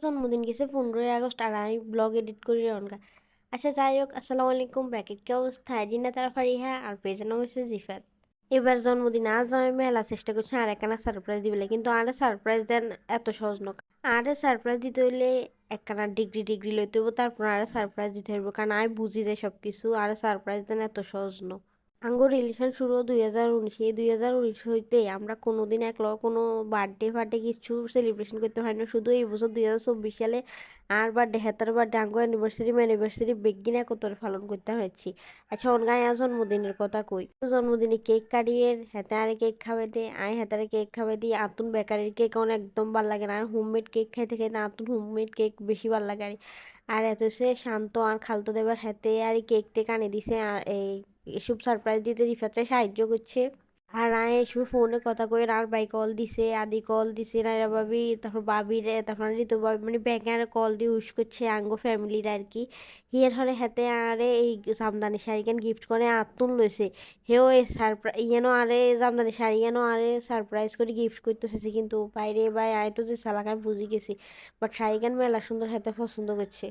জন্মদিন গেছে 15ই আগস্ট আর আমি ব্লগ এডিট করি রনকা। আচ্ছা যাই হোক, আসসালামু আলাইকুম, ব্যাকেট কি অবস্থা? জিনা তারা ফারিহা আর পেজের নাম হচ্ছে জিফাত। এবার জন্মদিন আজ আমি মেলা চেষ্টা করছি আর একখানা সারপ্রাইজ দিবে, কিন্তু আরে সারপ্রাইজ দেন এত সহজ নক। আরে সারপ্রাইজ দিতে হইলে একখানা ডিগ্রি ডিগ্রি লইতে হইব, তারপর আরে সারপ্রাইজ দিতে হইব, কারণ আমি বুঝি যায় সব কিছু। আরে সারপ্রাইজ দেন এত সহজ ন। আঙ্গো রিলেশন শুরু 2019। এই 2019 হইতে আমরা কোনোদিন কোনো বার্থডে কিছু সেলিব্রেশন করতে পারি না। শুধু এই বছর 2024 সালে আর বার্থডে হেতার বার্থডে আঙ্গো অ্যানিভার্সারি বেগিন একতরে পালন করতে হয়েছি। আচ্ছা গায়ে জন্মদিনের কথা কই, জন্মদিনে কেক কাটিয়ে হেতে আরে কেক খাওয়াই দে, আয় হেতারে কেক খাওয়াই দিই। আতুন বেকারির কেক আমার একদম ভাল লাগে না, আর হোমমেড কেক খাইতে খাইতে আতুন হোমমেড কেক বেশি ভাল লাগে। আর এত সে শান্ত আর খালতো দেবার হাতে আর কেক টেক আনে দিছে, আর এসব সারপ্রাইজ দিতে রিফাতে সাহায্য করছে। আর আয় এসব ফোনে কথা কই, আর ভাই কল দিছে, আদি কল দিছে, নাইরা ভাবি, তারপর ভাবি রে, তারপর ঋতু ভাবি, মানে ব্যাগে আর কল দিয়ে উইশ করছে আঙ্গো ফ্যামিলির আর কি। হিয়ার হরে হাতে আরে এই জামদানি শাড়ি কেন গিফট করে আতুন লইছে। হেও এই সারপ্রাইজ ইয়েনো আরে জামদানি শাড়ি ইয়েনো আরে সারপ্রাইজ করে গিফট করতেছে, কিন্তু বাইরে ভাই আয় তো যে সালাক আমি বুঝি গেছি, বাট শাড়ি কেন মেলা সুন্দর হাতে পছন্দ করছে।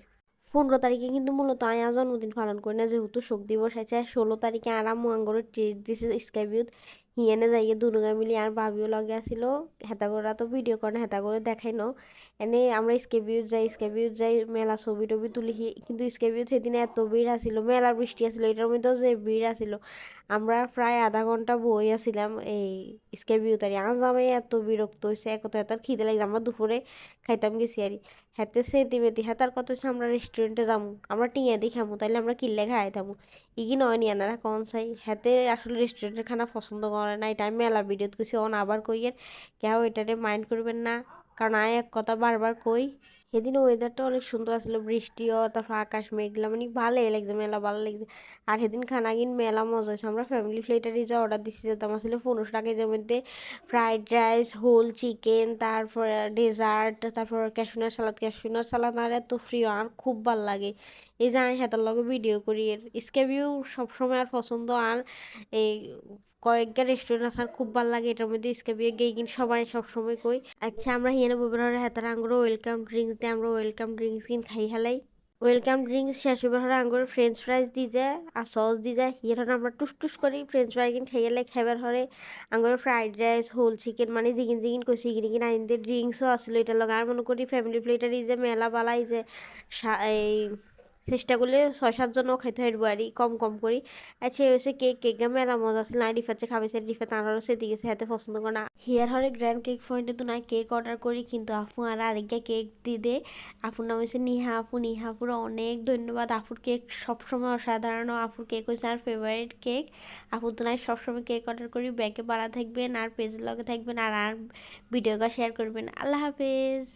15 তারিখে কিন্তু মূলত আয়া জন্মদিন পালন করি না, যেহেতু শোক দিবস আছে। 16 তারিখে আরাম আঙ্গরে ট্রিট দিছে স্কাইভিউত। হিয়ানে যাইয়ে দুনুগা মিলি আর ভাবিও লগে আসিল। হেতাগোরা তো ভিডিও করে না, হেতাগোরা দেখাই ন। এনে আমরা স্কাইভিউত যাই মেলা ছবি টবি তুলি। কিন্তু স্কাইভিউত সেদিনে এত ভিড় আসিল, মেলার বৃষ্টি আসিল, এটার মধ্যেও যে ভিড় আসিল। আমরা প্রায় আধা ঘন্টা বই আসিলাম এই স্কাইভিউতারি। আজ আমি এত বিরক্ত হয়েছে, একত এত খিদে লাগছে, আমরা দুপুরে খাইতাম গেছি আর হাতে সে দিবে দি হাতার কত হচ্ছে আমরা রেস্টুরেন্টে যাবো, আমরা টিয়া দিয়ে খামু, তাইলে আমরা কিনলে খাই থামু। ইগি নয় নি আনারা কন চাই হাতে আসলে রেস্টুরেন্টের খানা পছন্দ করে না। এটা আমি মেলা ভিডিওত কইছি, অন আবার কইয়ের কেউ এটারে মাইন্ড করবেন না, কারণ আয় এক কথা বারবার কই। সেদিন ওয়েদারটা অনেক সুন্দর আসলো, বৃষ্টিও, তারপর আকাশ মেঘলা, মানে ভালোই লাগছে, মেলা ভালো লাগছে। আর সেদিন খানা কিন মেলা মজা হয়েছে। আমরা ফ্যামিলি প্লেটারই যা অর্ডার দিচ্ছি, যেতাম আসলে 15 টাকা, এর মধ্যে ফ্রাইড রাইস, হোল চিকেন, তারপর ডেজার্ট, তারপর ক্যাশনার সালাদ আর এত ফ্রি আর খুব ভাল লাগে। এই যে আমি হেতার লগে ভিডিও করি এর স্কেভিউ সবসময় আর পছন্দ। আর এই কয়েকটা রেস্টুরেন্ট আছে আর খুব ভাল লাগে, এটার মধ্যে স্কেভিউ গিয়ে কিন সবাই সবসময় কই। আচ্ছা আমরা হিয়ানে বইবার হেতার আঙ্গুর ওয়েলকাম ড্রিঙ্কস দিয়ে, আমরা ওয়েলকাম ড্রিঙ্কস কিন খাই হেলাই। ওয়েলকাম ড্রিঙ্কস শেষ হবার হরে আঙ্গুর ফ্রেঞ্চ ফ্রাইজ দি যায় আর সস দি যায়। হিয়ার হরে আমরা টুস টুস করি ফ্রেঞ্চ ফ্রাই কিন খাইয়ালাই। খাইবার হরে আঙ্গুর ফ্রাইড রাইস, হোল চিকেন, মানে জিগিন জিগিন কইছি কিনে কিনে আইন দিয়ে। ড্রিঙ্কসও আসলো এটার লগে। আর মনে করি ফ্যামিলি প্লেটার যে মেলা বালাই যে এই চেষ্টা করলে 6-7 জনও খাইতে পারবো আর কম কম করি। আর সে হচ্ছে কেক মেলা মজা আছে না। রিফাচ্ছে খাবেছে, রিফাত আনারও সে দিকে হাতে পছন্দ করে না। হিয়ার হরে গ্র্যান্ড কেক পয়েন্টে তো নাই কেক অর্ডার করি, কিন্তু আপু আর আরেকটা কেক দিয়ে দে। আপুর নাম হচ্ছে নিহা আপু। নিহা আপুর অনেক ধন্যবাদ। আপুর কেক সবসময় অসাধারণ। আপুর কেক হচ্ছে আমার ফেভারিট কেক। আপুর তো নাই সবসময় কেক অর্ডার করি। ব্যাগে পালা থাকবেন আর পেজের লগে থাকবেন, আর ভিডিওটা শেয়ার করবেন। আল্লাহ হাফেজ।